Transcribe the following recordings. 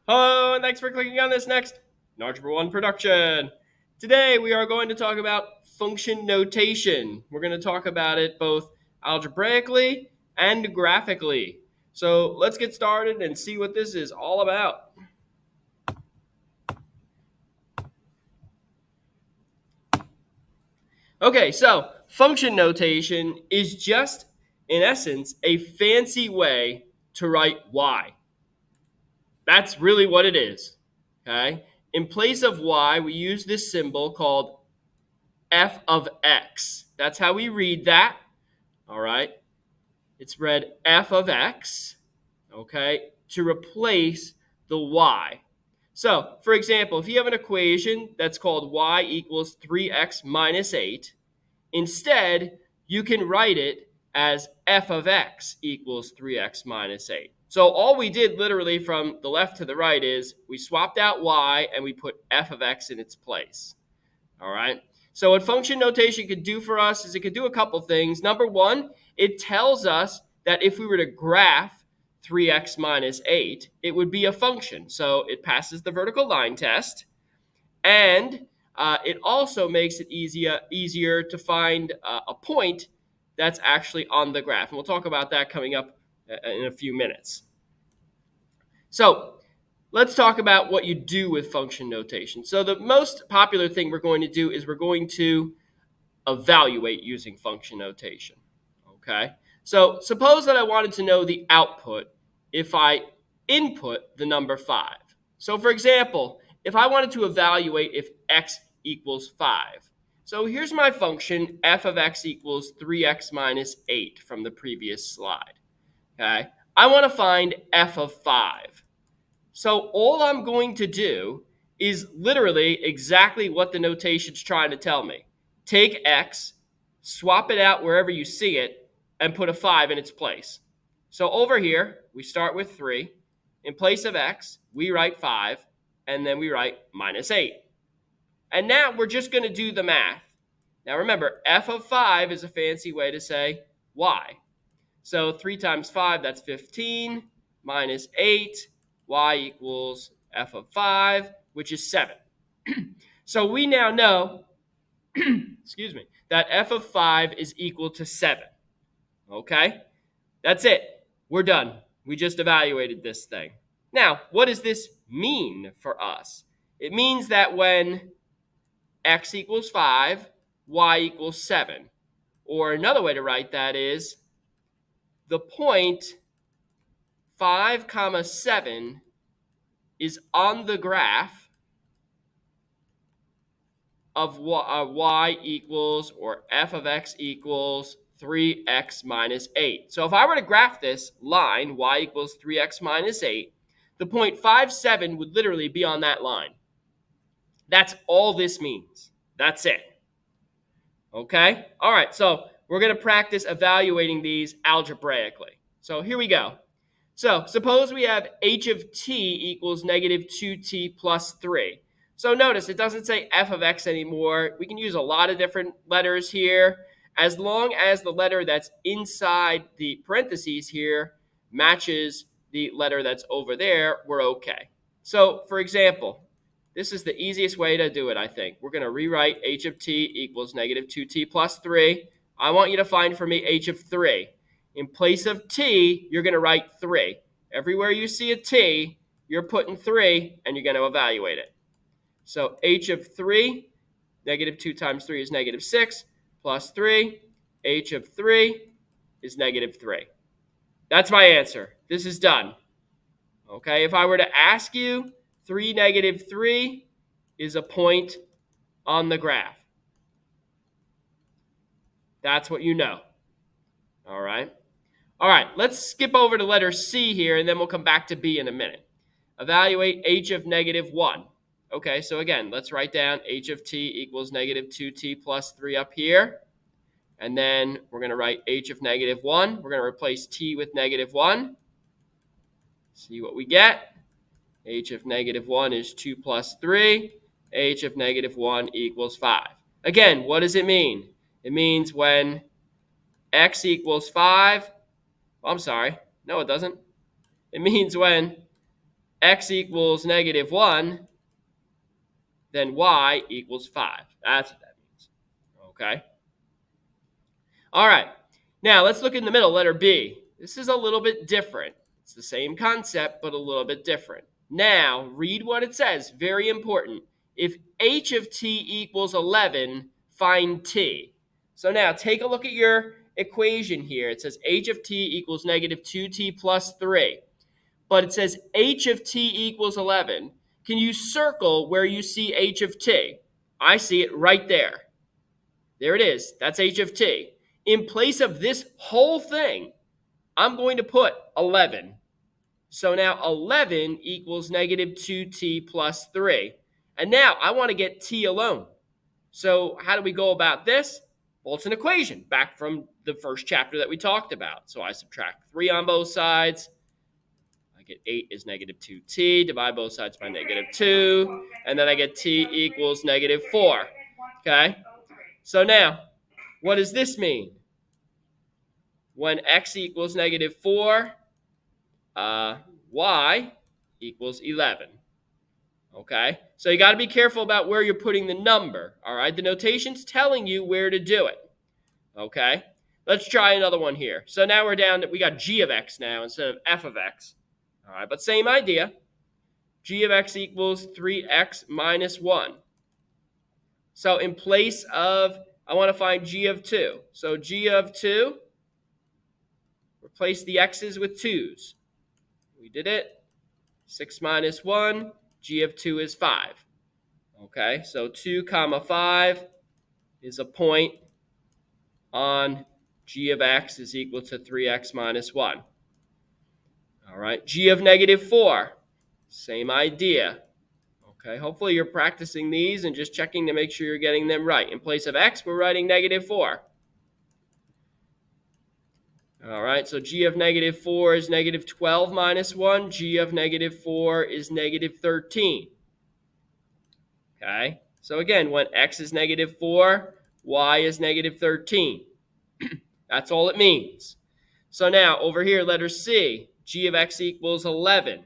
Hello, and thanks for clicking on this next Algebra 1 production. Today we are going to talk about function notation. We're going to talk about it both algebraically and graphically. So let's get started and see what this is all about. Okay, so function notation is just, in essence, a fancy way to write y. That's really what it is. Okay? In place of y, we use this symbol called f of x. That's how we read that. All right. It's read f of x, okay, to replace the y. So, for example, if you have an equation that's called y equals 3x minus 8, instead, you can write it as f of x equals 3x minus 8. So all we did literally from the left to the right is we swapped out y and we put f of x in its place. All right. So what function notation could do for us is it could do a couple things. Number one, it tells us that if we were to graph 3x minus 8, it would be a function. So it passes the vertical line test. And it also makes it easier to find a point that's actually on the graph. And we'll talk about that coming up in a few minutes. So let's talk about what you do with function notation. So the most popular thing we're going to do is we're going to evaluate using function notation. Okay. So suppose that I wanted to know the output if I input the number 5. So for example, if I wanted to evaluate if x equals 5. So here's my function f of x equals 3x minus 8 from the previous slide. Okay. I want to find f of 5. So all I'm going to do is literally exactly what the notation's trying to tell me. Take x, swap it out wherever you see it, and put a 5 in its place. So over here, we start with 3. In place of x, we write 5, and then we write minus 8. And now we're just going to do the math. Now remember, f of 5 is a fancy way to say y. So 3 times 5, that's 15, minus 8, y equals f of 5, which is 7. So we now know, excuse me, that f of 5 is equal to 7. Okay? That's it. We're done. We just evaluated this thing. Now, what does this mean for us? It means that when x equals 5, y equals 7. Or another way to write that is the point 5 comma 7 is on the graph of y equals, or f of x equals 3x minus 8. So if I were to graph this line, y equals 3x minus 8, the point 5, 7 would literally be on that line. That's all this means. That's it. Okay? All right, so we're going to practice evaluating these algebraically. So here we go. So suppose we have h of t equals negative 2t plus 3. So notice it doesn't say f of x anymore. We can use a lot of different letters here. As long as the letter that's inside the parentheses here matches the letter that's over there, we're okay. So for example, this is the easiest way to do it, I think. We're going to rewrite h of t equals negative 2t plus 3. I want you to find for me h of 3. In place of t, you're going to write 3. Everywhere you see a t, you're putting 3, and you're going to evaluate it. So h of 3, negative 2 times 3 is negative 6, plus 3. H of 3 is negative 3. That's my answer. This is done. Okay, if I were to ask you, 3, negative 3 is a point on the graph. That's what you know. All right. All right, let's skip over to letter C here, and then we'll come back to B in a minute. Evaluate h of negative 1. Okay, so again, let's write down h of t equals negative 2t plus 3 up here. And then we're going to write h of negative 1. We're going to replace t with negative 1. See what we get. H of negative 1 is 2 plus 3. H of negative 1 equals 5. Again, what does it mean? It means when x equals 5, I'm sorry. No, it doesn't. It means when x equals negative 1, then y equals 5. That's what that means. Okay? All right. Now, let's look in the middle, letter B. This is a little bit different. It's the same concept, but a little bit different. Now, read what it says. Very important. If h of t equals 11, find t. So now, take a look at your equation here. It says h of t equals negative 2t plus 3. But it says h of t equals 11. Can you circle where you see h of t? I see it right there. There it is. That's h of t. In place of this whole thing, I'm going to put 11. So now 11 equals negative 2t plus 3. And now I want to get t alone. So how do we go about this? Well, it's an equation back from the first chapter that we talked about. So I subtract 3 on both sides. I get 8 is negative 2t. Divide both sides by negative 2. And then I get t equals negative 4. Okay? So now, what does this mean? When x equals negative 4, y equals 11. Okay? So you got to be careful about where you're putting the number. All right? The notation's telling you where to do it. Okay? Let's try another one here. So now we're down to, we got g of x now instead of f of x. All right, but same idea. G of x equals 3x minus 1. So in place of, I want to find g of 2. So g of 2, replace the x's with 2's. We did it. 6 minus 1, g of 2 is 5. Okay, so 2 comma 5 is a point on g of x is equal to 3x minus 1. All right, g of negative 4, same idea. Okay, hopefully you're practicing these and just checking to make sure you're getting them right. In place of x, we're writing negative 4. All right, so g of negative 4 is negative 12 minus 1. G of negative 4 is negative 13. Okay, so again, when x is negative 4, y is negative 13. That's all it means. So now, over here, letter C, g of x equals 11.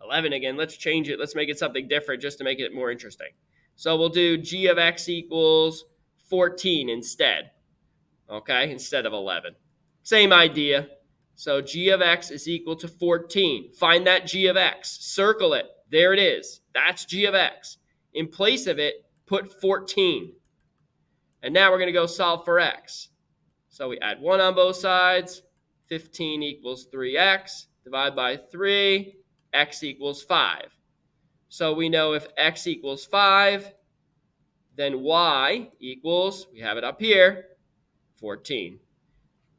11 again, let's change it. Let's make it something different just to make it more interesting. So we'll do g of x equals 14 instead. Okay, instead of 11. Same idea. So g of x is equal to 14. Find that g of x. Circle it. There it is. That's g of x. In place of it, put 14. And now we're going to go solve for x. So we add 1 on both sides. 15 equals 3x. Divide by 3. X equals 5. So we know if x equals 5, then y equals, we have it up here, 14.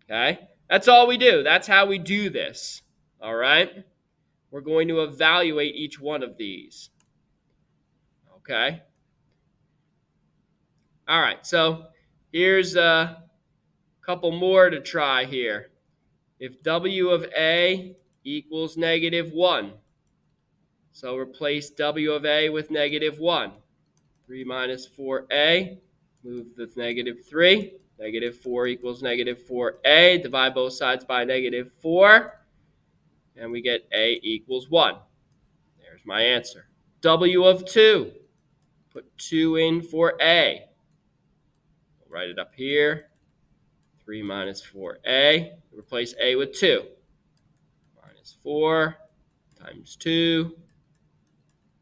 Okay? That's all we do. That's how we do this. All right? We're going to evaluate each one of these. Okay? All right, so here's a couple more to try here. If w of a equals negative 1, so replace w of a with negative 1. 3 minus 4a, move the negative 3. Negative 4 equals negative 4a. Divide both sides by negative 4. And we get a equals 1. There's my answer. W of 2. Put 2 in for a. We'll write it up here. 3 minus 4a. Replace a with 2. Minus 4 times 2.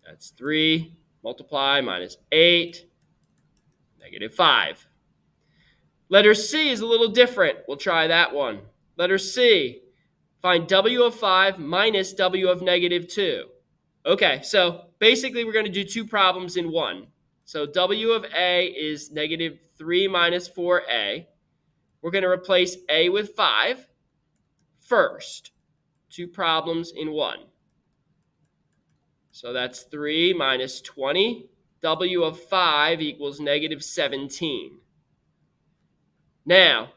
That's 3. Multiply minus 8. Negative 5. Letter C is a little different. We'll try that one. Letter C. Find w of 5 minus w of negative 2. Okay, so basically we're going to do two problems in one. So w of a is negative 3 minus 4a. We're going to replace a with 5 first. Two problems in one. So that's 3 minus 20. W of 5 equals negative 17. Now,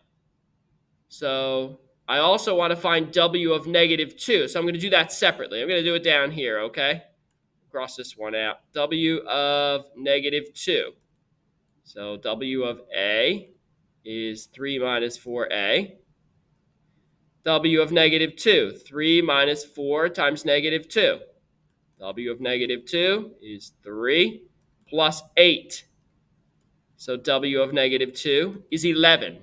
so I also want to find w of negative 2. So I'm going to do that separately. I'm going to do it down here, okay? Cross this one out. W of negative 2. So w of a is 3 minus 4a. W of negative 2. 3 minus 4 times negative 2. W of negative 2 is 3 plus 8. So W of negative 2 is 11.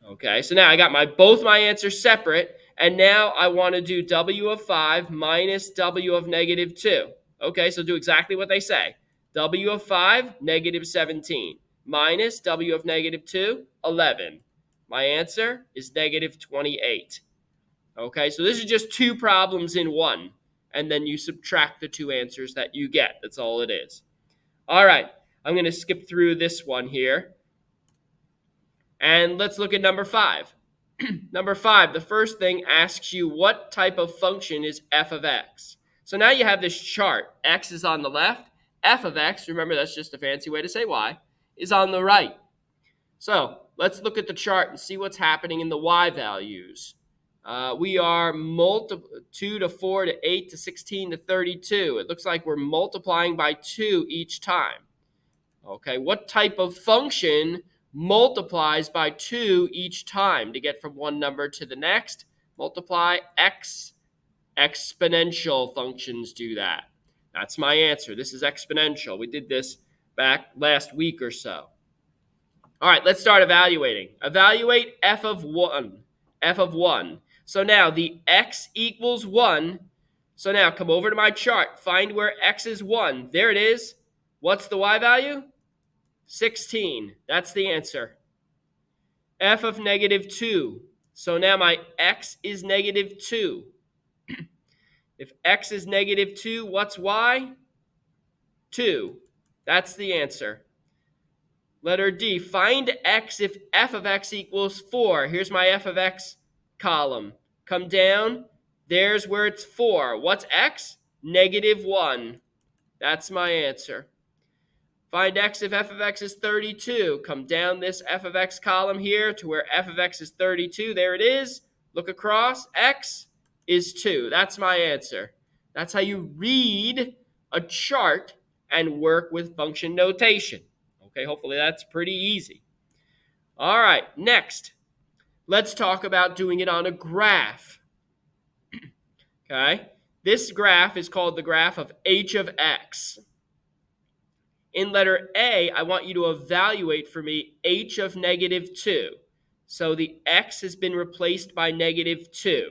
Okay, so now I got both my answers separate, and now I want to do W of 5 minus W of negative 2. Okay, so do exactly what they say. W of 5, negative 17, minus W of negative 2, 11. My answer is negative 28. Okay, so this is just two problems in one, and then you subtract the two answers that you get. That's all it is. All right, I'm going to skip through this one here, and let's look at number 5. Number 5, the first thing asks you what type of function is f of x. So now you have this chart. X is on the left. F of x, remember that's just a fancy way to say y, is on the right. So let's look at the chart and see what's happening in the y values. We are 2 to 4 to 8 to 16 to 32. It looks like we're multiplying by 2 each time. Okay, what type of function multiplies by 2 each time to get from one number to the next? Multiply x. Exponential functions do that. That's my answer. This is exponential. We did this back last week or so. All right, let's start evaluating. Evaluate f of 1. F of 1. So now the x equals 1. So now come over to my chart. Find where x is 1. There it is. What's the y value? 16. That's the answer. F of negative 2. So now my x is negative 2. If x is negative 2, what's y? 2. That's the answer. Letter D, find x if f of x equals 4. Here's my f of x column. Come down. There's where it's 4. What's x? Negative 1. That's my answer. Find x if f of x is 32. Come down this f of x column here to where f of x is 32. There it is. Look across. X is 2. That's my answer. That's how you read a chart and work with function notation. Okay, hopefully that's pretty easy. All right, next, let's talk about doing it on a graph. Okay, this graph is called the graph of h of x. In letter A, I want you to evaluate for me h of negative 2. So the x has been replaced by negative 2.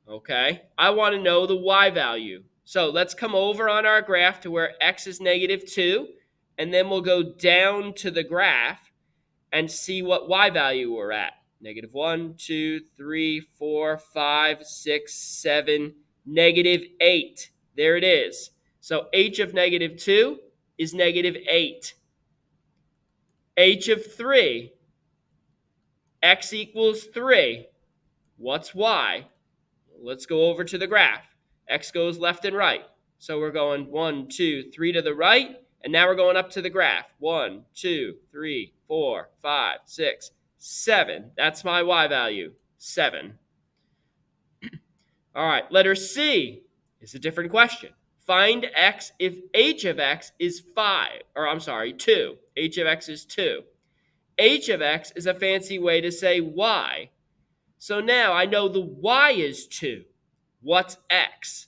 Okay, I want to know the y value. So let's come over on our graph to where x is negative 2, and then we'll go down to the graph and see what y value we're at. Negative 1, 2, 3, 4, 5, 6, 7, negative 8. There it is. So h of negative 2 is negative 8. H of 3, x equals 3. What's y? Let's go over to the graph. X goes left and right. So we're going 1, 2, 3 to the right, and now we're going up to the graph. 1, 2, 3, 4, 5, 6, 7. That's my y value, 7. All right, letter C is a different question. Find x if h of x is 2. H of x is 2. H of x is a fancy way to say y. So now I know the y is 2. What's x?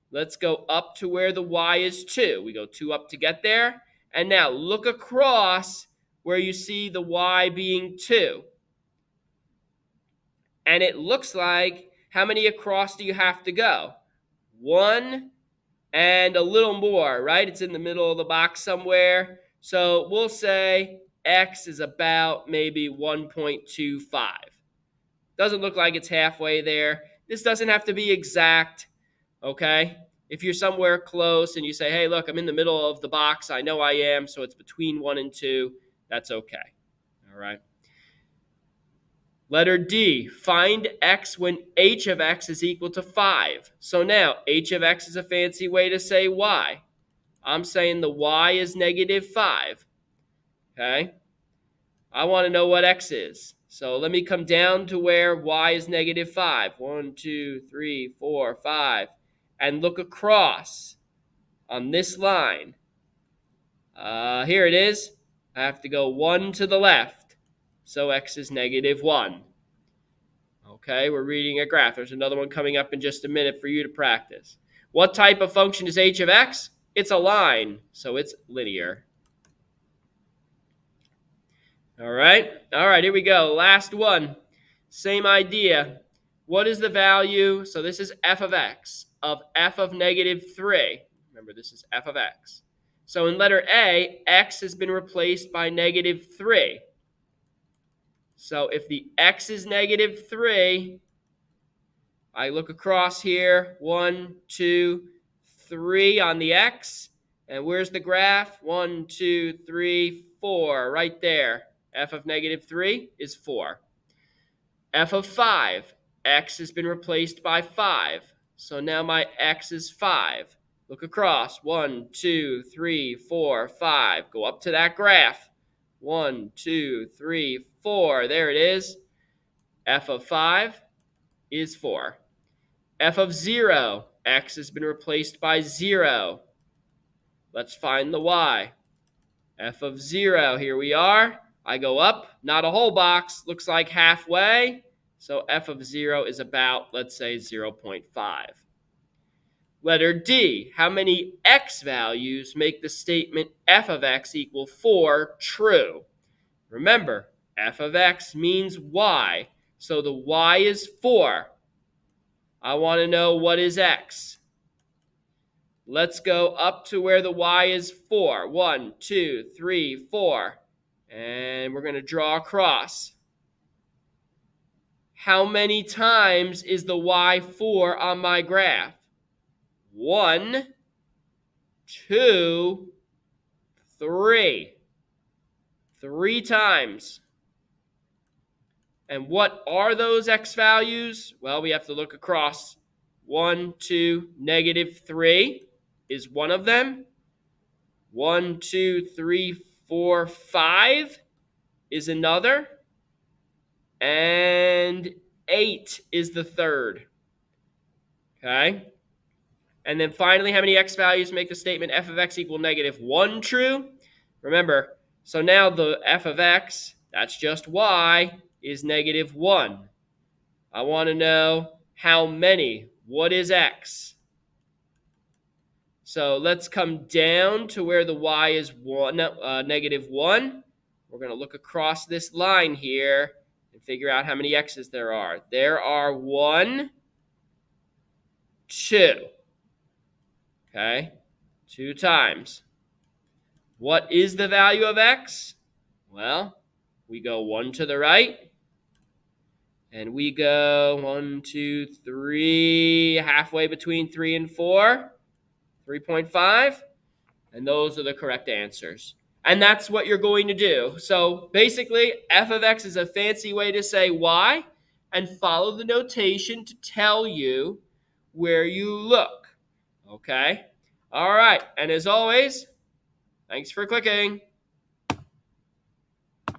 Let's go up to where the y is 2. We go 2 up to get there. And now look across where you see the y being 2. And it looks like, how many across do you have to go? 1 and a little more, right? It's in the middle of the box somewhere. So we'll say x is about maybe 1.25. Doesn't look like it's halfway there. This doesn't have to be exact, okay? If you're somewhere close and you say, hey, look, I'm in the middle of the box. I know I am, so it's between 1 and 2. That's okay, all right? Letter D, find x when h of x is equal to 5. So now, h of x is a fancy way to say y. I'm saying the y is negative 5, okay? I want to know what x is. So let me come down to where y is negative 5. 1, 2, 3, 4, 5. And look across on this line. Here it is. I have to go 1 to the left. So x is negative 1. Okay, we're reading a graph. There's another one coming up in just a minute for you to practice. What type of function is h of x? It's a line, so it's linear. All right, here we go. Last one. Same idea. What is the value? So this is f of x of f of negative 3. Remember, this is f of x. So in letter A, x has been replaced by negative 3. So if the x is negative 3, I look across here, 1, 2, 3 on the x. And where's the graph? 1, 2, 3, 4, right there. F of negative 3 is 4. F of 5, x has been replaced by 5. So now my x is 5. Look across, 1, 2, 3, 4, 5. Go up to that graph. 1, 2, 3, 4. There it is. F of 5 is 4. F of 0, x has been replaced by 0. Let's find the y. F of 0, here we are. I go up, not a whole box, looks like halfway. So f of 0 is about, let's say, 0.5. Letter D, how many x values make the statement f of x equal 4 true? Remember, f of x means y, so the y is 4. I want to know what is x. Let's go up to where the y is 4. 1, 2, 3, 4. And we're going to draw a cross. How many times is the y 4 on my graph? 1, 2, 3. 3 times. And what are those x values? Well, we have to look across. 1, 2, negative 3 is one of them. 1, 2, 3, 4, 5 is another. And 8 is the third. Okay? And then finally, how many x values make the statement f of x equal negative 1 true? Remember, so now the f of x, that's just y, is negative 1. I want to know how many. What is x? So let's come down to where the y is negative 1. We're going to look across this line here and figure out how many x's there are. There are 1, 2. Okay? 2 times. What is the value of x? Well, we go 1 to the right. And we go 1, 2, 3, halfway between 3 and 4. 3.5. And those are the correct answers. And that's what you're going to do. So basically, f of x is a fancy way to say y, and follow the notation to tell you where you look. Okay? All right. And as always, thanks for clicking.